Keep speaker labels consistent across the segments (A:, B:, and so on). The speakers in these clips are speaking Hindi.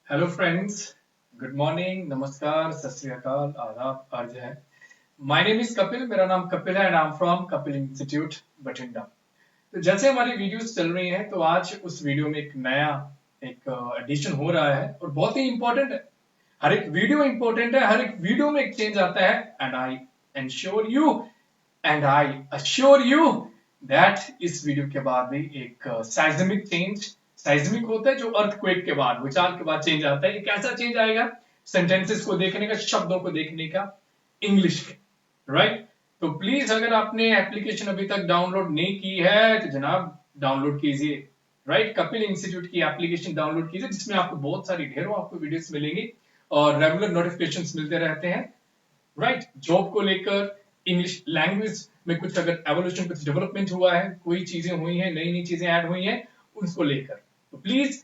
A: हेलो फ्रेंड्स, गुड मॉर्निंग, नमस्कार, सत श्री अकाल, आदाब, अर्ज है। माय नेम इज कपिल, मेरा नाम कपिल है and I am from Kapil institute Bathinda. तो जैसे हमारी वीडियोस चल रही हैं तो आज उस वीडियो में एक नया एक एडिशन हो रहा है और बहुत ही इंपॉर्टेंट है। हर एक वीडियो इंपॉर्टेंट है, हर एक वीडियो में एक चेंज आता है and I assure you that इस वीडियो के बाद भी एक साइज्मिक चेंज, साइज्मिक होता है जो अर्थक्वेक के बाद, भूचाल के बाद चेंज आता है। एक ऐसा चेंज आएगा सेंटेंसेस को देखने का, शब्दों को देखने का, इंग्लिश के, राइट। तो प्लीज अगर आपने एप्लीकेशन अभी तक डाउनलोड नहीं की है तो जनाब डाउनलोड कीजिए, राइट। कपिल इंस्टीट्यूट की एप्लीकेशन डाउनलोड कीजिए जिसमें आपको बहुत सारी ढेरों आपको वीडियोस मिलेंगी और रेगुलर नोटिफिकेशंस मिलते रहते हैं, राइट। जॉब को लेकर, इंग्लिश लैंग्वेज में कुछ अगर एवोल्यूशन, कुछ डेवलपमेंट हुआ है, कोई चीजें हुई हैं, नई नई चीजें ऐड हुई हैं, उसको लेकर तो प्लीज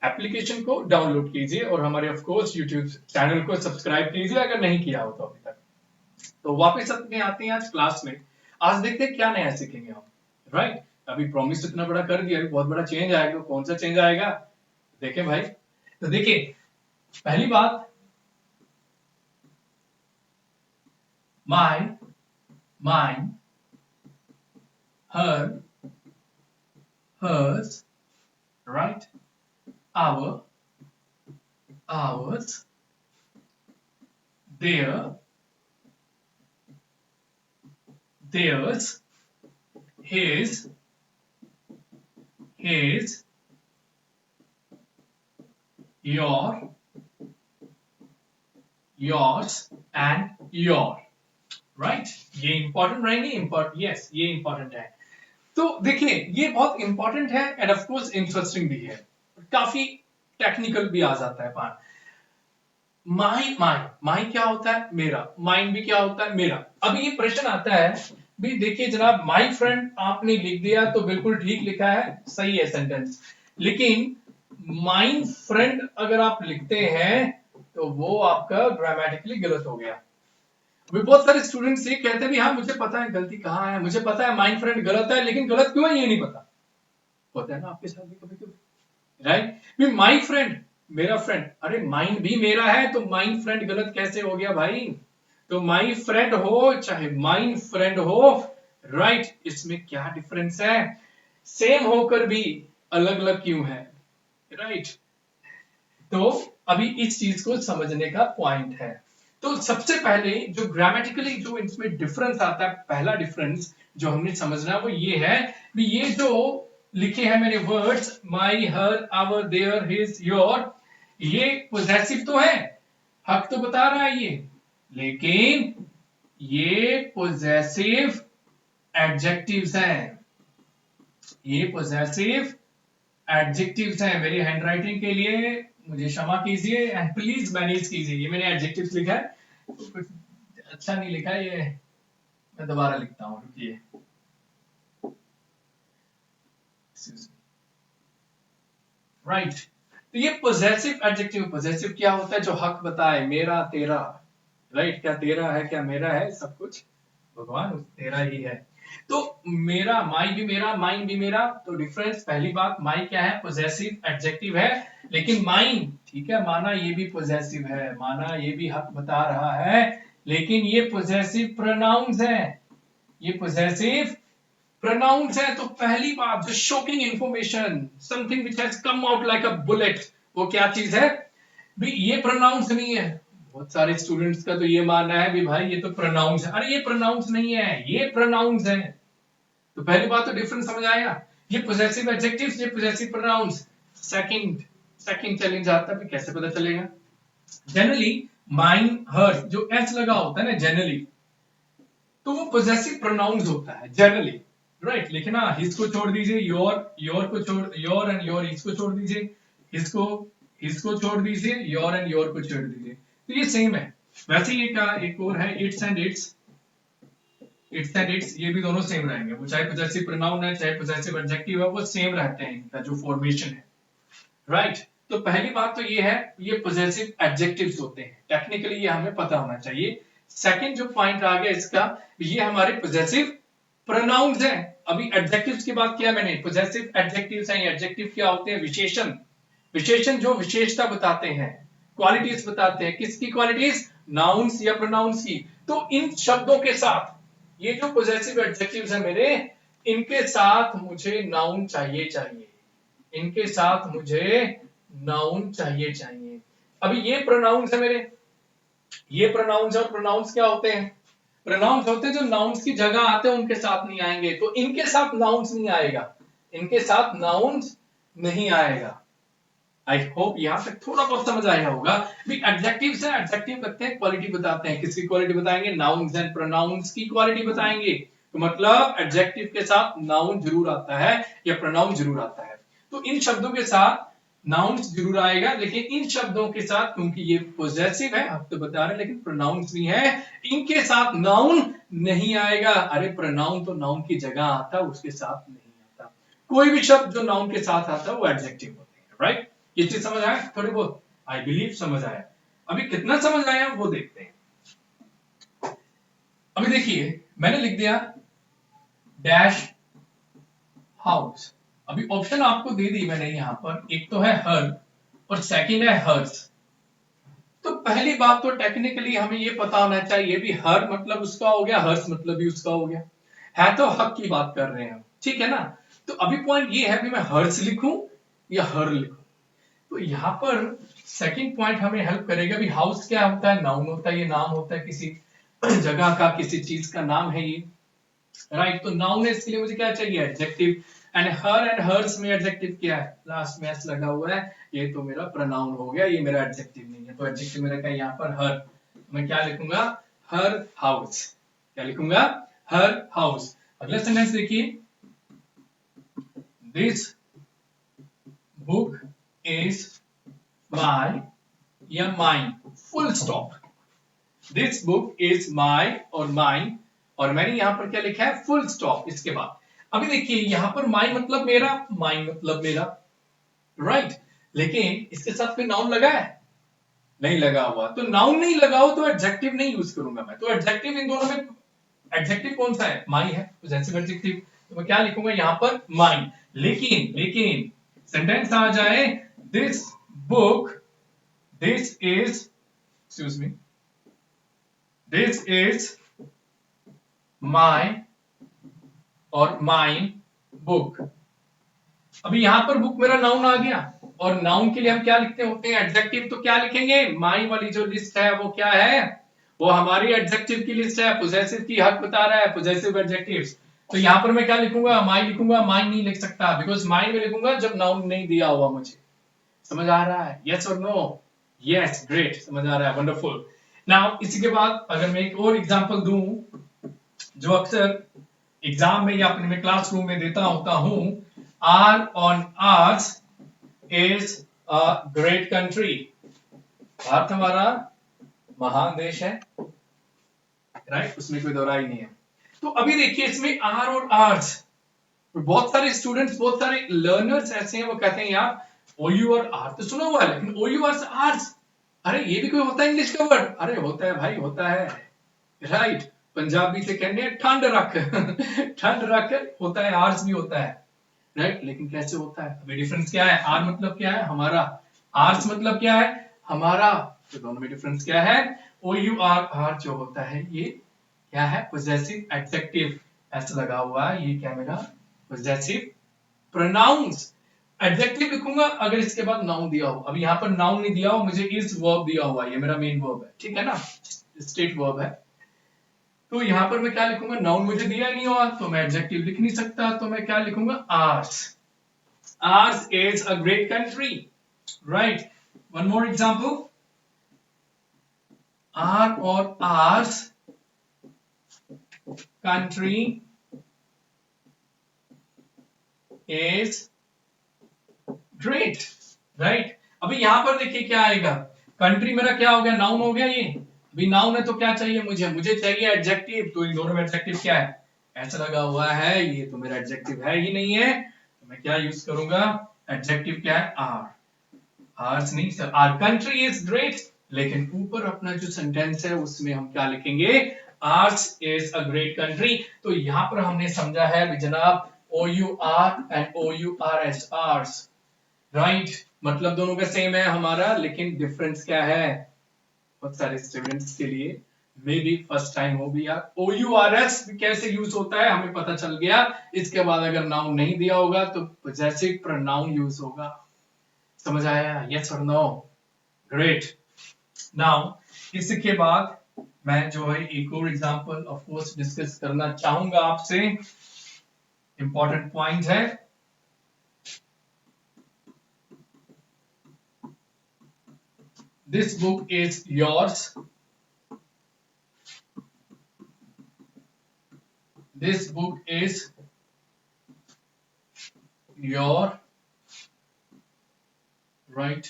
A: एप्लीकेशन को डाउनलोड कीजिए और हमारे ऑफ कोर्स यूट्यूब चैनल को सब्सक्राइब कीजिए अगर नहीं किया हो तो अभी तक। तो वापस अपने आते हैं आज क्लास में। आज देखते हैं क्या नया सीखेंगे हम, राइट। अभी प्रॉमिस इतना बड़ा कर दिया, अभी बहुत बड़ा चेंज आएगा। कौन सा चेंज आएगा देखें भाई। तो देखिए, पहली बात, माई, mine, her, hers, right? Our, ours, their, theirs, his, your, yours and your, right. ये इंपॉर्टेंट रहेंगे, यस ये इंपॉर्टेंट है। तो देखिए ये बहुत इंपॉर्टेंट है एंड ऑफ कोर्स इंटरेस्टिंग भी है, काफी टेक्निकल भी आ जाता है पार्ट। माई माई माई क्या होता है? मेरा। माइन भी क्या होता है? मेरा। अभी ये प्रश्न आता है भी, देखिए जनाब, माई फ्रेंड आपने लिख दिया तो बिल्कुल ठीक लिखा है, सही है सेंटेंस, लेकिन माइन फ्रेंड अगर आप लिखते हैं तो वो आपका ग्रामेटिकली गलत हो गया। अभी बहुत सारे स्टूडेंट्स ये कहते हैं भी हाँ मुझे पता है गलती कहाँ है, मुझे पता है माइंड फ्रेंड गलत है, लेकिन गलत क्यों है ये नहीं पता। होता है ना आपके साथ भी कभी कभी, राइट। भी माई फ्रेंड, मेरा फ्रेंड, अरे माइंड भी मेरा है तो माइंड फ्रेंड गलत कैसे हो गया भाई? तो माई फ्रेंड हो चाहे माइंड फ्रेंड हो, राइट, इसमें क्या डिफरेंस है? सेम होकर भी अलग अलग क्यों है, राइट। तो अभी इस चीज को समझने का पॉइंट है। तो सबसे पहले जो ग्रामेटिकली जो इसमें डिफरेंस आता है, पहला डिफरेंस जो हमने समझना है वो ये है कि ये जो लिखे हैं मैंने words, my, her, our, their, his, your, ये पोजेसिव तो है, हक तो बता रहा है ये, लेकिन ये पोजेसिव एडजेक्टिव्स हैं, ये पोजेसिव एडजेक्टिव्स हैं। मेरी हैंडराइटिंग के लिए मुझे क्षमा कीजिए एंड प्लीज मैनेज कीजिए। ये मैंने एडजेक्टिव्स लिखा है, कुछ अच्छा नहीं लिखा है ये, मैं दोबारा लिखता हूं, रुकिए। राइट, तो ये पोजेसिव एडजेक्टिव, पोजेसिव क्या होता है? जो हक बताए, मेरा, तेरा, राइट। क्या तेरा है, क्या मेरा है, सब कुछ भगवान तेरा ही है। तो मेरा, माई भी मेरा, माइन भी मेरा। तो डिफरेंस, पहली बात, माई क्या है? पोजेसिव एडजेक्टिव है, लेकिन माइन, ठीक है, माना ये भी पोजेसिव है, माना ये भी हक बता रहा है, लेकिन ये पोजेसिव प्रोनाउंस है, ये पोजेसिव प्रोनाउंस है। तो पहली बात, जो shocking information, something which has come out like a bullet, वो क्या चीज है भी? ये प्रोनाउंस नहीं है। बहुत सारे स्टूडेंट्स का तो ये मानना है भी भाई ये तो प्रोनाउंस है। अरे ये प्रोनाउंस नहीं है, ये प्रोनाउंस है। तो पहली बात तो डिफरेंस समझ आया, ये पोजेसिव एडजेक्टिव्स, ये possessive pronouns. Second second challenge आता है, कैसे पता चलेगा? जनरली माइन, हर, जो एच लगा होता है ना जनरली, तो वो पोजेसिव प्रोनाउंस होता है जनरली, राइट। लेकिन हाँ, हिज को छोड़ दीजिए, योर को छोड़, योर एंड योर हिज को छोड़ दीजिए, हिज को छोड़ दीजिए, योर एंड योर को छोड़ दीजिए, तो ये सेम है। वैसे ही एक और है it's and it's, it's and it's, ये भी दोनों सेम रहेंगे। वो चाहे पोजेसिव प्रोनाउन है चाहे पोजेसिव एडजेक्टिव है, वो सेम रहते हैं, इनका जो फॉर्मेशन है, राइट। तो पहली बात तो ये है, ये पोजेसिव एडजेक्टिव्स होते हैं, टेक्निकली ये हमें पता होना चाहिए। सेकंड जो पॉइंट आ गया इसका, ये हमारे पोजेसिव प्रोनाउंस हैं। अभी एडजेक्टिव्स की बात किया मैंने, पोजेसिव एडजेक्टिव्स हैं। एडजेक्टिव क्या होते हैं? विशेषण, विशेषण जो विशेषता बताते हैं, क्वालिटीज बताते हैं, किसकी क्वालिटीज, नाउन्स या प्रोनाउंस की। तो इन शब्दों के साथ ये जो पोजेसिव एडजेक्टिव्स है मेरे, इनके साथ मुझे नाउन चाहिए, इनके साथ मुझे नाउन चाहिए। अभी ये प्रोनाउंस है मेरे, ये प्रोनाउंस, और प्रोनाउंस क्या होते हैं, प्रोनाउंस होते हैं जो नाउन्स की जगह आते हैं, उनके साथ नहीं आएंगे। तो इनके साथ नाउन्स नहीं आएगा, इनके साथ नाउन्स नहीं आएगा। आई होप यहां तक थोड़ा बहुत समझ आया होगा। एडजेक्टिव्स है, एडजेक्टिव करते हैं, क्वालिटी बताते हैं, किसकी क्वालिटी बताएंगे, नाउन्स एंड प्रोनाउंस की क्वालिटी बताएंगे। तो मतलब एडजेक्टिव के साथ नाउन जरूर आता है या प्रोनाउन जरूर आता है। तो इन शब्दों के साथ नाउन्स जरूर आएगा, लेकिन इन शब्दों के साथ, क्योंकि ये पोजेसिव है, आप तो बता रहे लेकिन प्रोनाउंस नहीं है, इनके साथ नाउन नहीं आएगा। अरे प्रोनाउन तो नाउन की जगह आता है, उसके साथ नहीं आता। कोई भी शब्द जो नाउन के साथ आता है वो एडजेक्टिव होते हैं, राइट। ये चीज समझ आया थोड़ी बहुत, आई बिलीव समझ आया। अभी कितना समझ आया वो देखते हैं। अभी देखिए मैंने लिख दिया डैश हाउस। अभी ऑप्शन आपको दे दी मैंने यहां पर, एक तो है हर और सेकंड है हर्स। तो पहली बात तो टेक्निकली हमें ये पता होना चाहिए भी हर मतलब उसका हो गया, हर्स मतलब भी उसका हो गया, है तो हक की बात कर रहे हैं, ठीक है ना। तो अभी पॉइंट ये है कि मैं हर्स लिखूं या हर लिखूं। तो यहाँ पर सेकंड पॉइंट हमें हेल्प करेगा भी हाउस क्या होता है, नाउन होता है, ये नाम होता है किसी जगह का, किसी चीज का नाम है ये, राइट। तो नाउन है, इसके लिए मुझे क्या चाहिए, adjective. And her and hers में एडजेक्टिव क्या है, लास्ट में एस लगा हुआ है, ये तो मेरा प्रोनाउन हो गया, ये मेरा एडजेक्टिव नहीं है। तो एडजेक्टिव मेरा क्या है यहाँ पर हर, मैं क्या लिखूंगा, हर हाउस। क्या लिखूंगा, हर हाउस। अगला सेंटेंस देखिए, दिस बुक इज माई या mine, full stop. This book is my और माइन, और मैंने यहां पर क्या लिखा है, फुल स्टॉप इसके बाद। अभी देखिए यहां पर माई मतलब मेरा, माइन मतलब मेरा, राइट। लेकिन इसके साथ कोई नाउन लगा है, नहीं लगा हुआ। तो नाउन नहीं लगा हो तो एडजेक्टिव नहीं यूज करूंगा मैं। तो एडजेक्टिव इन दोनों में, एडजेक्टिव कौन सा है, माई है, पोजेसिव एडजेक्टिव। तो मैं क्या लिखूंगा यहां पर, माइन। लेकिन सेंटेंस आ जाए, this book, this is, excuse me, this is my और माइन बुक। अभी यहां पर बुक मेरा नाउन आ गया, और नाउन के लिए हम क्या लिखते होते हैं, एडजेक्टिव। तो क्या लिखेंगे, माई वाली जो लिस्ट है वो क्या है, वो हमारी एडजेक्टिव की लिस्ट है, पोजेसिव की हक बता रहा है, पोजेसिव एडजेक्टिव्स। तो यहां पर मैं क्या लिखूंगा, माई लिखूंगा, माइन नहीं लिख सकता, बिकॉज माइन में लिखूंगा जब नाउन नहीं दिया हुआ मुझे। समझ आ रहा है, यस और नो, यस, ग्रेट, समझ आ रहा है, वंडरफुल। नाउ इसी के बाद अगर मैं एक और एग्जांपल दूं, जो अक्सर एग्जाम में या अपने में क्लासरूम में देता होता हूं, our on ours is a great country. Bharat हमारा महान देश है, राइट, उसमें कोई दोहराई नहीं है। तो अभी देखिए इसमें आर और आर्स, बहुत सारे स्टूडेंट्स, बहुत सारे लर्नर्स ऐसे हैं वो कहते हैं यार ओ यू और आर तो सुना हुआ है, लेकिन ओ यू आर आर्स, अरे ये भी कोई होता है इंग्लिश का वर्ड, अरे होता है भाई, होता है, राइट। पंजाबी से कहने हैं ठंड रख ठंड रख होता है, आर्स भी होता है, राइट। लेकिन कैसे होता है, अभी डिफरेंस क्या है, आर मतलब क्या है, हमारा, आर्स मतलब क्या है, हमारा। तो दोनों में डिफरेंस क्या है, ओ यू आर, आर जो होता है ये क्या है, पोजेसिव एडजेक्टिव, ऐसा लगा हुआ है, ये क्या मेरा पोजेसिव प्रोनाउंस। एडजेक्टिव लिखूंगा अगर इसके बाद नाउन दिया हो, अभी यहाँ पर नाउन नहीं दिया हो, मुझे इज वर्ब दिया हुआ है, ये मेरा मेन वर्ब है, ठीक है ना, स्टेट वर्ब है। तो यहां पर मैं क्या लिखूंगा, नाउन मुझे दिया नहीं हुआ तो मैं एडजेक्टिव लिख नहीं सकता, तो मैं क्या लिखूंगा, ours. Ours is a great country, right. One more example, our और ours country is great, right. अभी यहां पर देखिए क्या आएगा, कंट्री मेरा क्या हो गया, नाउन हो गया ये। अभी नाउन है तो क्या चाहिए मुझे, मुझे चाहिए एडजेक्टिव। तो इन दोनों में एडजेक्टिव क्या है, ऐसा लगा हुआ है, ये तो मेरा एडजेक्टिव है ही नहीं है, तो मैं क्या यूज करूंगा, एडजेक्टिव क्या है, आर। आर्स नहीं sir, our country is great, लेकिन ऊपर अपना जो सेंटेंस है उसमें हम क्या लिखेंगे, ours is a great country. तो यहां पर हमने समझा है भी जनाब, O U R and O U R S, ours, right. मतलब दोनों का सेम है हमारा, लेकिन डिफरेंस क्या है? बहुत सारे स्टूडेंट्स के लिए मे बी फर्स्ट टाइम हो भी यार, ओ यू आर एस कैसे यूज होता है हमें पता चल गया। इसके बाद अगर नाउन नहीं दिया होगा तो पॉजेसिव प्रोनाउन यूज होगा। समझ आया? यस और नो? ग्रेट। नाउ इसके बाद मैं जो है एक और एग्जांपल ऑफ कोर्स डिस्कस करना चाहूंगा आपसे। इंपॉर्टेंट पॉइंट है, this book is yours, this book is your, right?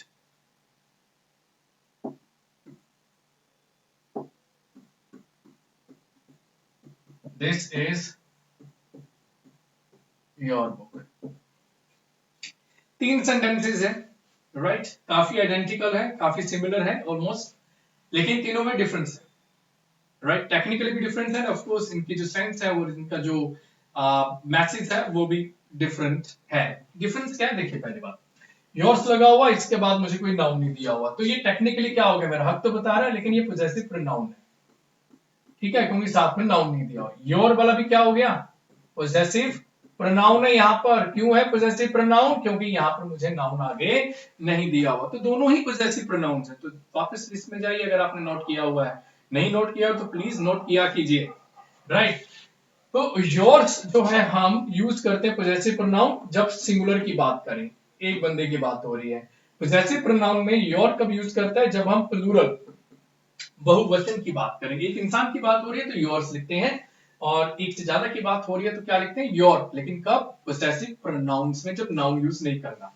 A: This is your book. तीन सेंटेंसेस है, राइट? काफी आइडेंटिकल है, काफी सिमिलर है ऑलमोस्ट, लेकिन तीनों में डिफरेंस है, राइट? टेक्निकली भी डिफरेंस है, ऑफ कोर्स इनकी जो सेंस है और इनका जो मैसेज है वो भी डिफरेंट है। डिफरेंस क्या है देखिए, पहली बात योर्स लगा हुआ, इसके बाद मुझे कोई नाउन नहीं दिया हुआ, तो ये टेक्निकली क्या हो गया, मेरा हक तो बता रहा है लेकिन ये पॉजेसिव प्रोनाउन है, ठीक है, क्योंकि साथ में नाउन नहीं दिया हुआ। योर वाला भी क्या हो गया, पॉजेसिव प्रोनाउन है यहाँ पर। क्यों है पॉजेसिव प्रोनाउन? क्योंकि यहाँ पर मुझे नाउन आगे नहीं दिया हुआ, तो दोनों ही पॉजेसिव प्रोनाउन है। तो वापस लिस्ट में जाइए अगर आपने नोट किया हुआ है, नहीं नोट किया हो तो प्लीज नोट किया कीजिए, राइट? तो योर्स जो है हम यूज करते हैं पॉजेसिव प्रोनाउन जब सिंगुलर की बात करें, एक बंदे की बात हो रही है। पॉजेसिव प्रोनाउन में योर कब यूज करता है, जब हम प्लूरल बहुवचन की बात करेंगे, एक इंसान की बात हो रही है तो योर्स लिखते हैं, और एक से ज्यादा की बात हो रही है तो क्या लिखते हैं, योर। लेकिन कब, पॉसेसिव प्रोनाउंस में, जब नाउन यूज नहीं करना,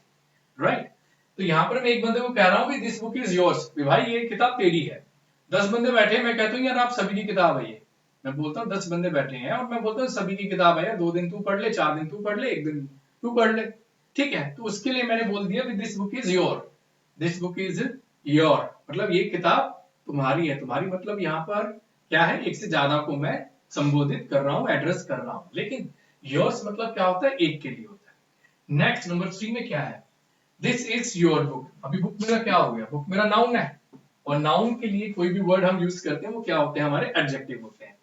A: राइट? तो यहां पर मैं एक बंदे को कह रहा हूं कि दिस बुक इज योर्स, भाई ये किताब तेरी है। 10 बंदे बैठे हैं, मैं कहता हूँ यार आप सभी की किताब है ये, मैं बोलता हूँ 10 बंदे बैठे हैं और मैं बोलता हूँ सभी की किताब है, 2 दिन तू पढ़ ले, 4 दिन तू पढ़ ले, 1 दिन तू पढ़ ले, ठीक है? तो उसके लिए मैंने बोल दिया this book is your, this book is your, मतलब ये किताब तुम्हारी है। तुम्हारी मतलब यहाँ पर क्या है, एक से ज्यादा को मैं संबोधित कर रहा हूँ, एड्रेस कर रहा हूँ, लेकिन योर्स मतलब क्या होता है, एक के लिए होता है। नेक्स्ट नंबर 3 में क्या है, दिस इज योर बुक। अभी बुक मेरा क्या हो गया, बुक मेरा नाउन है, और नाउन के लिए कोई भी वर्ड हम यूज करते हैं वो क्या होते हैं, हमारे एडजेक्टिव होते हैं।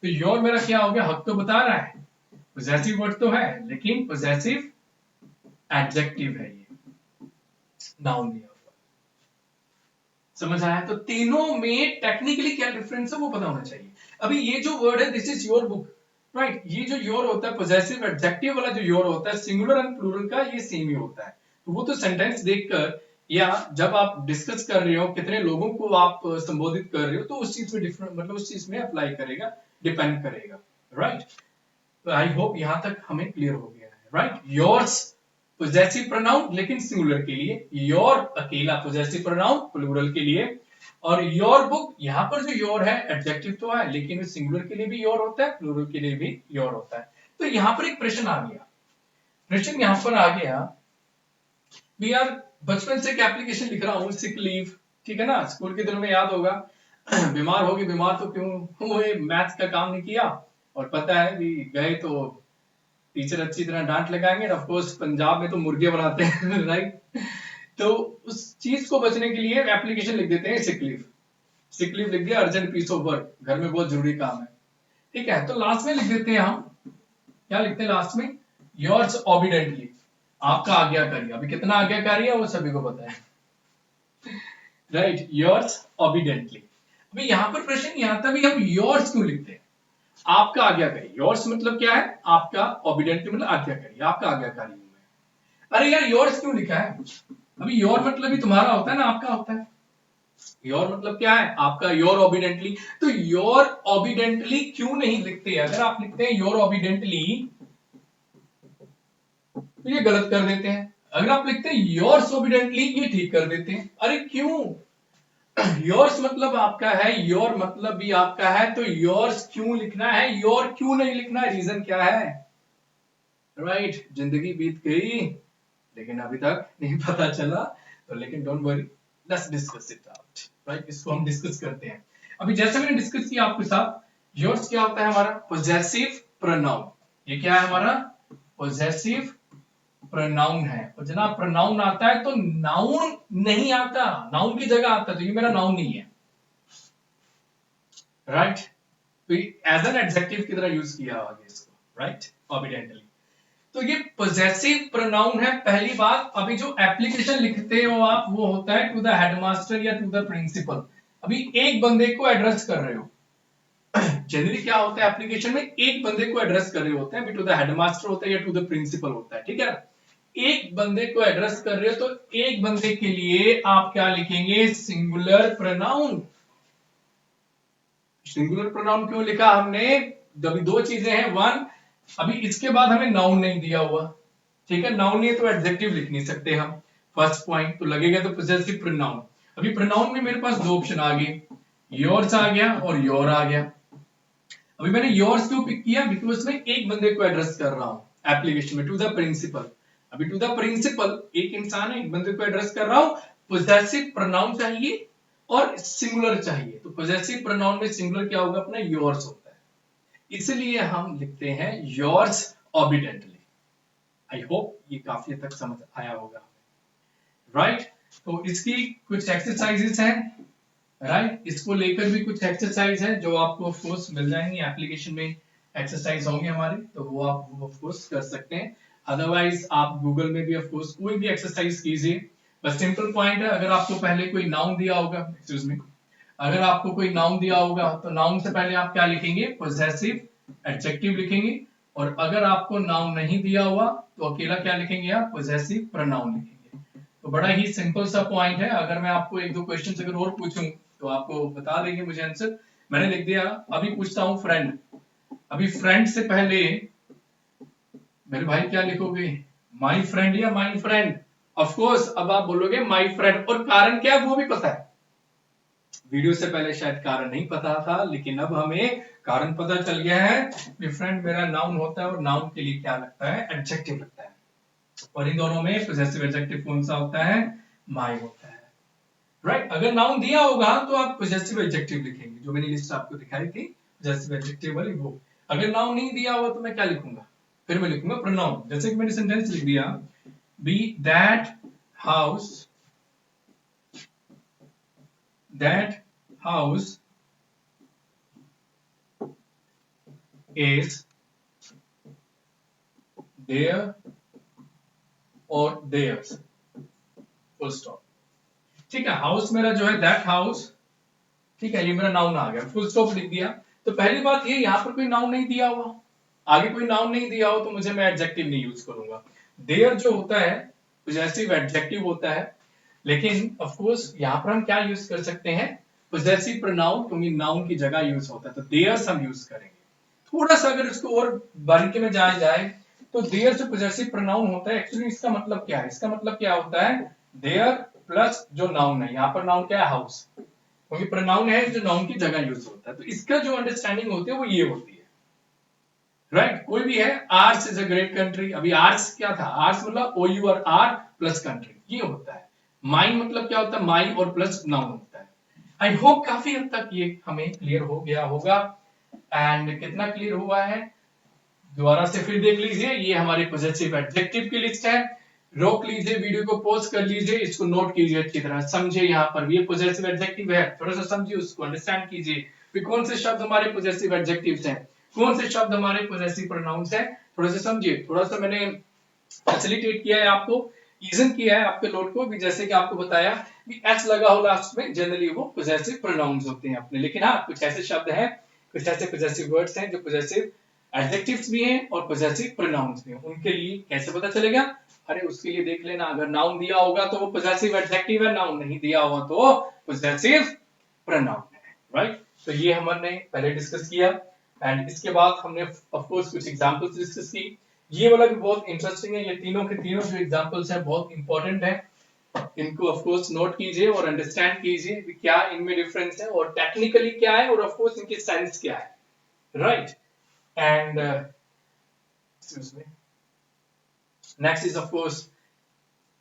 A: तो योर मेरा क्या हो गया, हक तो बता रहा है, पॉजेसिव वर्ड तो है लेकिन पॉजेसिव एडजेक्टिव है, ये नाउन दिया हुआ। समझ आया? तो तीनों में टेक्निकली क्या डिफरेंस है वो पता होना चाहिए। अभी ये जो वर्ड है this is your book, right? ये जो योर होता है पॉजेसिव एडजेक्टिव वाला जो योर होता है, सिंगुलर एंड प्लूरल का ये सेम ही होता है। तो वो तो सेंटेंस देखकर या जब आप डिस्कस कर रहे हो, कितने लोगों को आप संबोधित कर रहे हो, तो उस चीज में डिफरेंट, मतलब उस चीज में अप्लाई करेगा, डिपेंड करेगा, राइट? तो आई होप यहां तक हमें क्लियर हो गया है, राइट? योर्स पॉजेसिव प्रोनाउन लेकिन सिंगुलर के लिए, योर अकेला पॉजेसिव प्रोनाउन प्लूरल के लिए, और योर बुक यहां पर जो योर है एडजेक्टिव तो है लेकिन सिंगुलर के लिए भी योर होता है, प्लूरल के लिए भी योर होता है। तो यहां पर एक प्रश्न आ गया, प्रश्न यहां पर आ गया भी यार, बचपन से एक एप्लीकेशन लिख रहा हूँ सिक लीव, ठीक है ना, स्कूल के दिनों में याद होगा बीमार होगी, बीमार तो क्यों हुए, मैथ्स का काम नहीं किया, और पता है भी गए तो टीचर अच्छी तरह डांट लगाएंगे, ऑफ कोर्स पंजाब में तो मुर्गे बनाते हैं राइट? तो उस चीज को बचने के लिए एप्लीकेशन लिख देते हैं सिक लीव, सिक लीव लिख दिया, अर्जेंट पीस ऑफ वर्क, घर में बहुत जरूरी काम है, ठीक है? तो लास्ट में लिख देते हैं हम, क्या लिखते हैं लास्ट में, योर्स ऑबिडेंटली, आपका आज्ञाकारी। अभी कितना आज्ञाकारी है वो सभी को पता है, राइट? योर्स ऑबिडेंटली। अभी यहां पर प्रश्न यहाँ था भी हम योर्स क्यों लिखते हैं, आपका आज्ञाकारी, योर्स मतलब क्या है, आपका, ऑबिडेंटली मतलब आज्ञाकारी, आपका आज्ञाकारी हूं मैं। अरे यार योर्स क्यों लिखा है, अभी योर मतलब भी तुम्हारा होता है ना, आपका होता है, योर मतलब क्या है, आपका, योर ऑबिडेंटली। तो योर ऑबिडेंटली क्यों नहीं लिखते, अगर आप लिखते हैं योर ऑबिडेंटली तो ये गलत कर देते हैं, अगर आप लिखते हैं योर्स ऑबिडेंटली ये ठीक कर देते हैं। अरे क्यों, योर्स मतलब आपका है, योर मतलब भी आपका है, तो योर्स क्यों लिखना है, योर क्यों नहीं लिखना है, रीजन क्या है, राइट? जिंदगी बीत गई लेकिन अभी तक नहीं पता चला, तो लेकिन don't worry, let's discuss it out, right? इसको हम डिस्कस करते हैं। अभी जैसे मैंने डिस्कस किया आपके साथ, योर्स क्या होता है हमारा, पॉजेसिव प्रोनाउन, ये क्या है हमारा, पॉजेसिव प्रोनाउन है, और जनाब प्रोनाउन आता है तो नाउन नहीं आता, नाउन की जगह आता है, तो ये मेरा नाउन नहीं है, राइट। तो एज एन एडजेक्टिव की तरह यूज किया आगे इसको, राइट, ऑबिडेंटली। तो ये पोजेसिव प्रोनाउन है। पहली बात, अभी जो एप्लीकेशन लिखते हो आप वो होता है टू द हेडमास्टर या टू द प्रिंसिपल। अभी एक बंदे को एड्रेस कर रहे हो, जनरली क्या होता है एप्लीकेशन में, एक बंदे को एड्रेस कर रहे होते हैं, टू द हेडमास्टर होता है या टू द प्रिंसिपल होता है, ठीक है ना। एक बंदे को एड्रेस कर रहे हो तो एक बंदे के लिए आप क्या लिखेंगे, सिंगुलर प्रोनाउन। सिंगुलर प्रोनाउन क्यों लिखा हमने, अभी दो चीजें हैं, वन, अभी इसके बाद हमें नाउन नहीं दिया हुआ, ठीक है, नाउन नहीं है तो एडजेक्टिव लिख नहीं सकते हम, फर्स्ट पॉइंट तो लगेगा तो पोजेसिव प्रोनाउन। अभी प्रोनाउन में मेरे पास दो ऑप्शन आ गए, योर्स आ गया और योर आ गया। अभी मैंने योर्स क्यों पिक किया, बिकॉज मैं एक बंदे को एड्रेस कर रहा हूं एप्लीकेशन में, टू द प्रिंसिपल। अभी टू द प्रिंसिपल एक इंसान है, एक बंदे को एड्रेस कर रहा हूं, पोजेसिव प्रोनाउन चाहिए और सिंगुलर चाहिए, तो पोजेसिव प्रोनाउन में सिंगुलर क्या होगा अपना, योर्स होता है, इसलिए हम लिखते हैं योर्स ऑबिडेंटली। आई होप ये काफी हद तक समझ आया होगा, राइट। तो इसकी कुछ एक्सरसाइजेस हैं, राइट, इसको लेकर भी कुछ एक्सरसाइज है जो आपको ऑफ कोर्स मिल जाएंगी एप्लीकेशन में, एक्सरसाइज होंगे हमारे, तो वो आप ऑफ कोर्स कर सकते हैं। अदरवाइज आप गूगल में भी ऑफ कोर्स कोई भी एक्सरसाइज कीजिए। बस सिंपल पॉइंट है, अगर आपको पहले कोई नाउन दिया होगा, एक्सक्यूज मी, अगर आपको कोई नाउन दिया होगा तो नाउन से पहले आप क्या लिखेंगे, पोजेसिव एडजेक्टिव लिखेंगे, और अगर आपको नाउन नहीं दिया हुआ तो अकेला क्या लिखेंगे आप, पोजेसिव प्रोनाउन लिखेंगे। तो बड़ा ही सिंपल सा पॉइंट है, अगर मैं आपको एक दो क्वेश्चन अगर और पूछूं तो आपको बता देंगे मुझे आंसर। मैंने लिख दिया, अभी पूछता हूं फ्रेंड, अभी फ्रेंड से पहले मेरे भाई क्या लिखोगे, माय फ्रेंड या माय फ्रेंड, ऑफ कोर्स अब आप बोलोगे माय फ्रेंड, और कारण क्या है वो भी पता है, वीडियो से पहले शायद कारण नहीं पता था, लेकिन अब हमें कारण पता चल गया है कि फ्रेंड मेरा नाउन होता है, और नाउन के लिए क्या लगता है, एडजेक्टिव लगता है, और इन दोनों में पोजेसिव एडजेक्टिव कौन सा होता है, माय होता है, राइट। अगर नाउन दिया होगा तो आप पोजेसिव एडजेक्टिव लिखेंगे, जो मैंने लिस्ट आपको दिखाई थी पोजेसिव एडजेक्टिव वाली वो। अगर नाउन नहीं दिया हुआ तो मैं क्या लिखूंगा, फिर मैं लिखूंगा प्रोनाउन, जैसे कि मैंने सेंटेंस लिख दिया, be that house is their और देयर्स, फुल स्टॉप, ठीक है। हाउस मेरा जो है दैट हाउस, ठीक है, ये मेरा नाउन आ गया, फुल स्टॉप लिख दिया। तो पहली बात ये, यहाँ पर कोई नाउन नहीं दिया हुआ, आगे कोई नाउन नहीं दिया हो तो मुझे मैं एडजेक्टिव नहीं यूज करूंगा। देयर जो होता है पोजेसिव एडजेक्टिव होता है, लेकिन ऑफ कोर्स यहाँ पर हम क्या यूज कर सकते हैं, पोजेसिव प्रोनाउन, क्योंकि नाउन की जगह यूज होता है, तो देयर्स हम यूज करेंगे। थोड़ा सा अगर इसको और बारीकी में जाया जाए तो देयर जो पोजेसिव प्रोनाउन होता है, एक्चुअली इसका मतलब क्या है, इसका मतलब क्या होता है, देयर प्लस जो नाउन है, यहाँ पर नाउन क्या है, हाउस, क्योंकि प्रोनाउन है जो नाउन की जगह यूज होता है, तो इसका जो अंडरस्टैंडिंग होती है वो ये होती है, राइट। कोई भी है, ours is a great country, अभी आर्स क्या था, आर्स मतलब O U R our plus country, ये होता है। माइन मतलब क्या होता है, माई और प्लस नाउन होता है। आई होप काफी हद तक ये हमें क्लियर हो गया होगा, एंड कितना क्लियर हुआ है दोबारा से फिर देख लीजिए, ये हमारे पोजेसिव एडजेक्टिव की लिस्ट है। रोक लीजिए, वीडियो को पॉज कर लीजिए, इसको नोट कीजिए अच्छी तरह, समझे, यहाँ पर ये पोजेसिव एडजेक्टिव है, थोड़ा सा समझिए उसको, अंडरस्टैंड कीजिए कि कौन से शब्द हमारे पोजेसिव एडजेक्टिव्स हैं, कौन से शब्द हमारे पोजेसिव प्रोनाउंस हैं, थोड़ा सा समझिए। थोड़ा सा मैंने फैसिलिटेट किया है आपको, ईजन किया है आपके लोड को भी, जैसे कि आपको बताया कि एस लगा हो लास्ट में, जनरली वो पोजेसिव प्रोनाउंस होते हैं अपने, लेकिन हाँ कुछ ऐसे शब्द हैं, कुछ ऐसे पोजेसिव वर्ड्स हैं जो पोजेसिव एडजेक्टिव्स भी हैं और पोजेसिव प्रोनाउंस भी हैं, उनके लिए कैसे पता चलेगा, अरे उसके लिए देख लेना, अगर नाउन दिया होगा तो वो पोजेसिव एडजेक्टिव है, नाउन नहीं दिया होगा तो पोजेसिव प्रोनाउन है, राइट। तो ये हमने पहले डिस्कस किया, एंड इसके बाद हमने ऑफ कोर्स कुछ एग्जांपल्स डिस्कस की। ये वाला भी बहुत इंटरेस्टिंग है, ये तीनों के तीनों जो एग्जांपल्स हैं बहुत इंपॉर्टेंट है, इनको ऑफ कोर्स नोट कीजिए और अंडरस्टैंड कीजिए कि क्या इनमें डिफरेंस है और टेक्निकली क्या है और ऑफ कोर्स इनकी साइंस क्या है, right. And excuse me, next is of course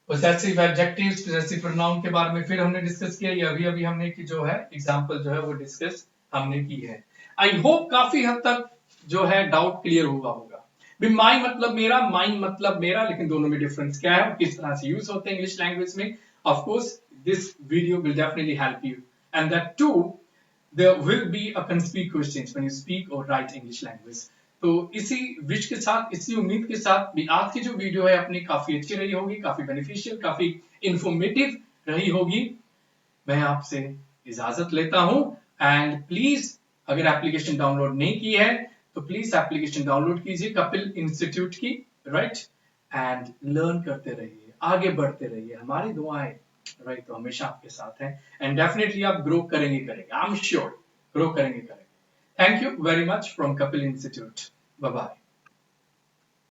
A: possessive adjectives, possessive pronoun के बारे में फिर हमने डिस्कस किया, ये अभी अभी हमने की जो है एग्जांपल जो है वो डिस्कस हमने की है। आई होप काफी हद तक जो है डाउट क्लियर हुआ होगा। भी माई मतलब मेरा, माइन मतलब मेरा, लेकिन दोनों में डिफरेंस क्या है, किस तरह से यूज होते हैं इंग्लिश लैंग्वेज में. Of course this video will definitely help you, and that too there will be a conspicuous change when you speak or write English language. तो इसी विश के साथ, इसी उम्मीद के साथ भी आज की जो वीडियो है अपनी काफी अच्छी रही होगी, काफी बेनिफिशियल, काफी इंफॉर्मेटिव रही होगी. मैं आपसे इजाजत लेता हूं. एंड प्लीज अगर एप्लीकेशन डाउनलोड नहीं की है तो प्लीज एप्लीकेशन डाउनलोड कीजिए कपिल इंस्टीट्यूट की, राइट. एंड लर्न करते रहिए, आगे बढ़ते रहिए, हमारी दुआएं राइट तो हमेशा आपके साथ है. एंड डेफिनेटली आप ग्रो करेंगे, आई एम श्योर ग्रो करेंगे. Thank you very much from Kapil Institute. Bye bye.